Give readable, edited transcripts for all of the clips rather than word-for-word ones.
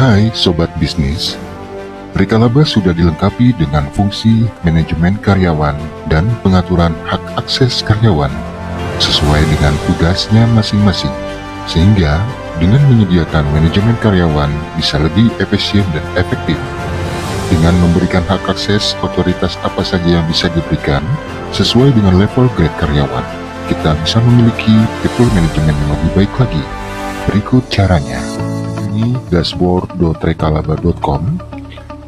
Hai Sobat Bisnis, Rekalaba sudah dilengkapi dengan fungsi manajemen karyawan dan pengaturan hak akses karyawan sesuai dengan tugasnya masing-masing, sehingga dengan menyediakan manajemen karyawan bisa lebih efisien dan efektif. Dengan memberikan hak akses, otoritas apa saja yang bisa diberikan sesuai dengan level grade karyawan, kita bisa memiliki people manajemen yang lebih baik lagi. Berikut caranya. Ini dashboard.rekalaba.com.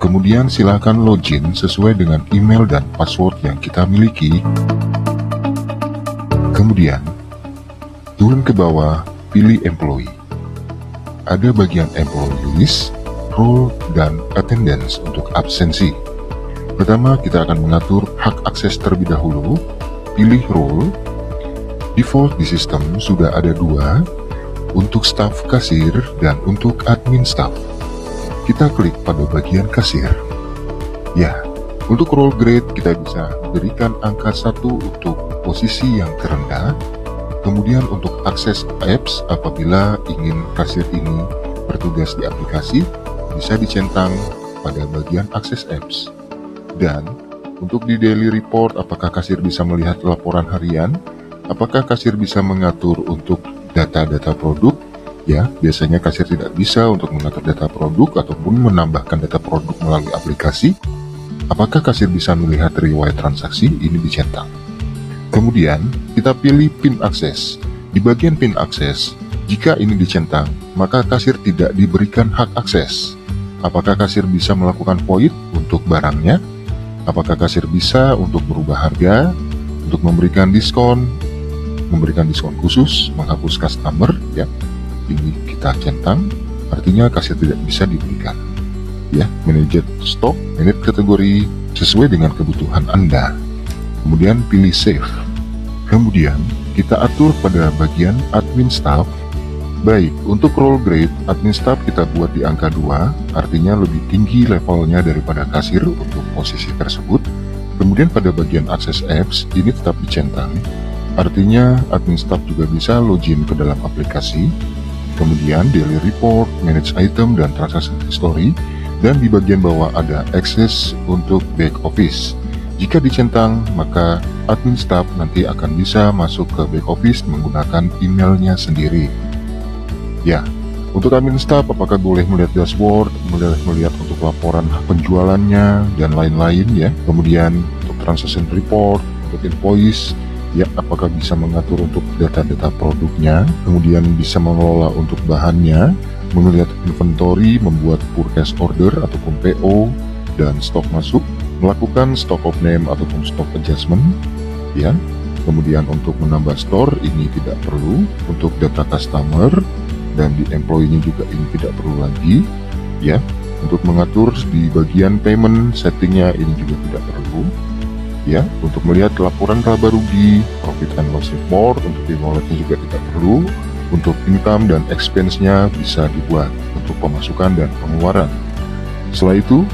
Kemudian silakan login sesuai dengan email dan password yang kita miliki. Kemudian turun ke bawah, pilih employee. Ada bagian employee list, role, dan attendance untuk absensi. Pertama, kita akan mengatur hak akses terlebih dahulu. Pilih role. Default di sistem sudah ada 2, untuk staf kasir dan untuk admin staff. Kita klik pada bagian kasir. Ya, untuk role grade kita bisa berikan angka 1 untuk posisi yang terendah. Kemudian untuk akses apps, apabila ingin kasir ini bertugas di aplikasi, bisa dicentang pada bagian akses apps. Dan untuk di daily report, apakah kasir bisa melihat laporan harian? Apakah kasir bisa mengatur untuk data-data produk? Ya, biasanya kasir tidak bisa untuk mengatur data produk ataupun menambahkan data produk melalui aplikasi. Apakah kasir bisa melihat riwayat transaksi? Ini dicentang. Kemudian, kita pilih PIN akses. Di bagian PIN akses, jika ini dicentang, maka kasir tidak diberikan hak akses. Apakah kasir bisa melakukan void untuk barangnya? Apakah kasir bisa untuk berubah harga, untuk memberikan diskon khusus, menghapus customer, ya. Ini kita centang, artinya kasir tidak bisa diberikan. Ya, manage stok, manage kategori sesuai dengan kebutuhan Anda. Kemudian pilih save. Kemudian kita atur pada bagian admin staff. Baik, untuk role grade admin staff kita buat di angka 2, artinya lebih tinggi levelnya daripada kasir untuk posisi tersebut. Kemudian pada bagian akses apps ini tetap dicentang. Artinya admin staff juga bisa login ke dalam aplikasi. Kemudian daily report, manage item dan transaction history. Dan di bagian bawah ada akses untuk back office. Jika dicentang, maka admin staff nanti akan bisa masuk ke back office menggunakan emailnya sendiri. Ya, untuk admin staff apakah boleh melihat dashboard, melihat untuk laporan penjualannya dan lain-lain ya. Kemudian untuk transaction report, untuk invoice, ya, apakah bisa mengatur untuk data-data produknya, kemudian bisa mengelola untuk bahannya, melihat inventory, membuat purchase order ataupun PO, dan stok masuk, melakukan stock of name ataupun stock adjustment, ya. Kemudian untuk menambah store ini tidak perlu, untuk data customer dan di employee-nya juga ini tidak perlu lagi, ya. Untuk mengatur di bagian payment settingnya ini juga tidak perlu. Ya, untuk melihat laporan laba rugi, profit and loss report, untuk di walletnya juga tidak perlu. Untuk income dan expense-nya bisa dibuat untuk pemasukan dan pengeluaran. Setelah itu,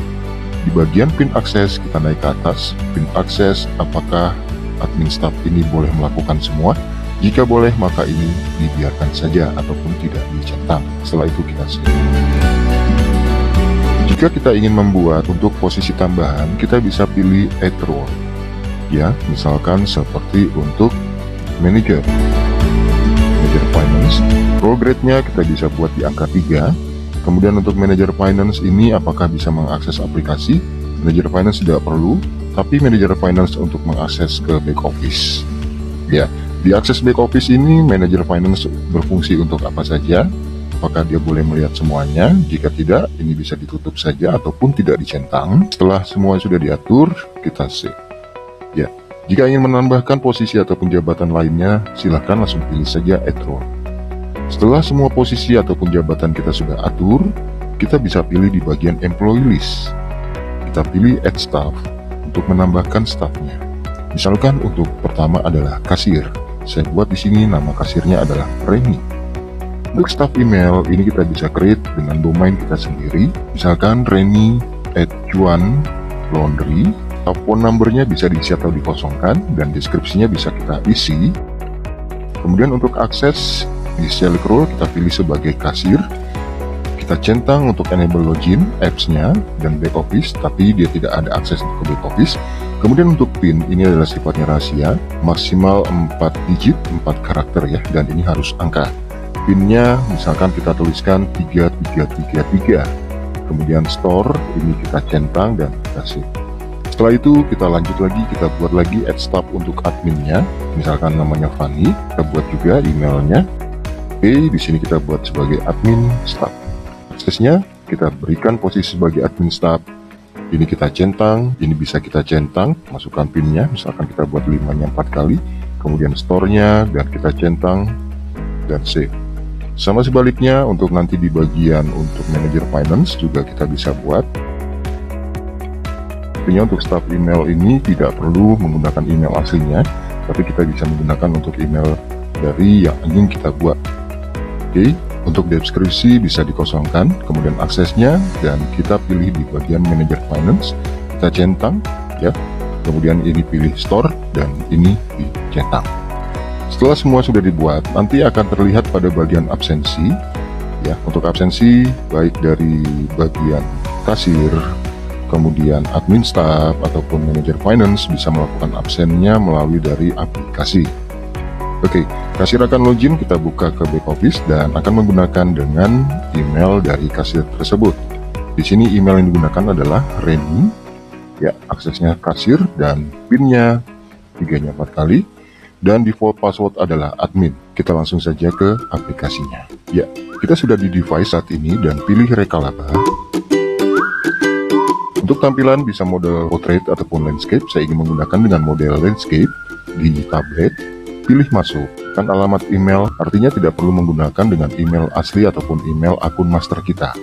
di bagian PIN akses kita naik ke atas. PIN akses, apakah admin staff ini boleh melakukan semua? Jika boleh, maka ini dibiarkan saja ataupun tidak dicentang. Setelah itu kita save. Jika kita ingin membuat untuk posisi tambahan, kita bisa pilih add role. Ya, misalkan seperti untuk manager finance, role grade-nya kita bisa buat di angka 3. Kemudian untuk manager finance ini apakah bisa mengakses aplikasi? Manager finance tidak perlu, tapi manager finance untuk mengakses ke back office. Ya, di akses back office ini manager finance berfungsi untuk apa saja? Apakah dia boleh melihat semuanya? Jika tidak, ini bisa ditutup saja ataupun tidak dicentang. Setelah semua sudah diatur, kita save. Ya, jika ingin menambahkan posisi ataupun jabatan lainnya, silahkan langsung pilih saja add role. Setelah semua posisi ataupun jabatan kita sudah atur, kita bisa pilih di bagian employee list. Kita pilih add staff untuk menambahkan staffnya. Misalkan untuk pertama adalah kasir. Saya buat di sini nama kasirnya adalah Reni. Untuk staff email ini kita bisa create dengan domain kita sendiri. Misalkan Reni@juan.laundry. Phone numbernya bisa diisi atau dikosongkan, dan deskripsinya bisa kita isi. Kemudian untuk akses di select role kita pilih sebagai kasir. kita centang untuk enable login apps-nya dan back office, tapi dia tidak ada akses untuk ke back office. Kemudian untuk PIN, ini adalah sifatnya rahasia, maksimal 4 digit, 4 karakter ya, dan ini harus angka. PIN-nya misalkan kita tuliskan 3333. Kemudian store, ini kita centang dan kita save. Setelah itu kita lanjut lagi, kita buat lagi add staff untuk adminnya, misalkan namanya Fanny, kita buat juga emailnya. Oke, di sini kita buat sebagai admin staff. Aksesnya kita berikan posisi sebagai admin staff. Ini kita centang, ini bisa kita centang, masukkan pinnya, misalkan kita buat 5-nya 4 kali, kemudian store-nya, dan kita centang, dan save. Sama sebaliknya, untuk nanti di bagian untuk manager finance juga kita bisa buat. Artinya untuk staff email ini tidak perlu menggunakan email aslinya, tapi kita bisa menggunakan untuk email dari yang ingin kita buat. Oke. Untuk deskripsi bisa dikosongkan, kemudian aksesnya, dan kita pilih di bagian manager finance, kita centang, ya. Kemudian ini pilih store, dan ini dicentang. Setelah semua sudah dibuat, nanti akan terlihat pada bagian absensi, ya. Untuk absensi, baik dari bagian kasir, kemudian admin staff, ataupun manager finance bisa melakukan absennya melalui dari aplikasi. Oke, kasir akan login, kita buka ke back office dan akan menggunakan dengan email dari kasir tersebut. Di sini email yang digunakan adalah Reni, ya, aksesnya kasir dan PIN-nya 3-nya 4 kali, dan default password adalah admin. Kita langsung saja ke aplikasinya. Ya, kita sudah di device saat ini dan pilih Rekalaba. Untuk tampilan bisa model portrait ataupun landscape, saya ingin menggunakan dengan model landscape di tablet. Pilih masuk, kan alamat email, artinya tidak perlu menggunakan dengan email asli ataupun email akun master kita.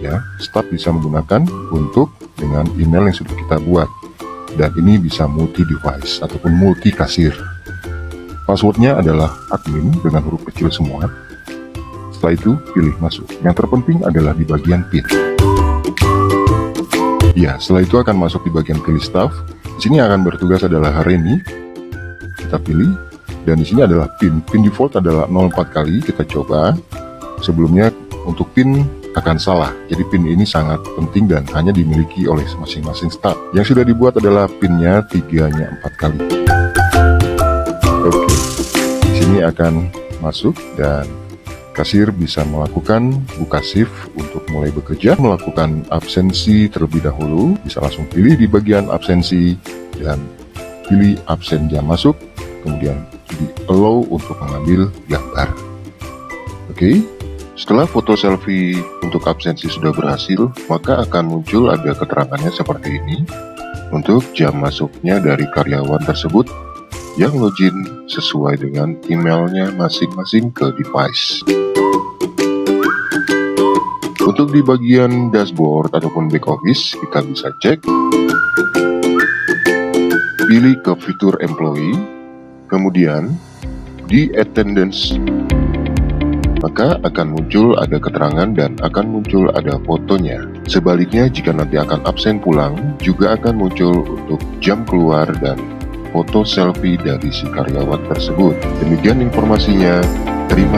Ya, staff bisa menggunakan untuk dengan email yang sudah kita buat. Dan ini bisa multi device ataupun multi kasir. Passwordnya adalah admin dengan huruf kecil semua. Setelah itu pilih masuk. Yang terpenting adalah di bagian PIN. Ya, setelah itu akan masuk di bagian pilih staff. Di sini akan bertugas adalah Reni. Kita pilih, dan di sini adalah PIN. PIN default adalah 04 kali, kita coba. Sebelumnya untuk PIN akan salah, jadi PIN ini sangat penting dan hanya dimiliki oleh masing-masing staff. Yang sudah dibuat adalah PIN-nya 3-nya 4 kali. Oke, di sini akan masuk dan kasir bisa melakukan buka shift untuk mulai bekerja, melakukan absensi terlebih dahulu, bisa langsung pilih di bagian absensi dan pilih absen jam masuk, kemudian di allow untuk mengambil gambar. Oke, setelah foto selfie untuk absensi sudah berhasil, maka akan muncul ada keterangannya seperti ini untuk jam masuknya dari karyawan tersebut yang login sesuai dengan emailnya masing-masing ke device. Untuk di bagian dashboard ataupun back office, kita bisa cek, pilih ke fitur employee, kemudian di attendance, maka akan muncul ada keterangan dan akan muncul ada fotonya. Sebaliknya jika nanti akan absen pulang, juga akan muncul untuk jam keluar dan foto selfie dari si karyawan tersebut. Demikian informasinya, terima kasih.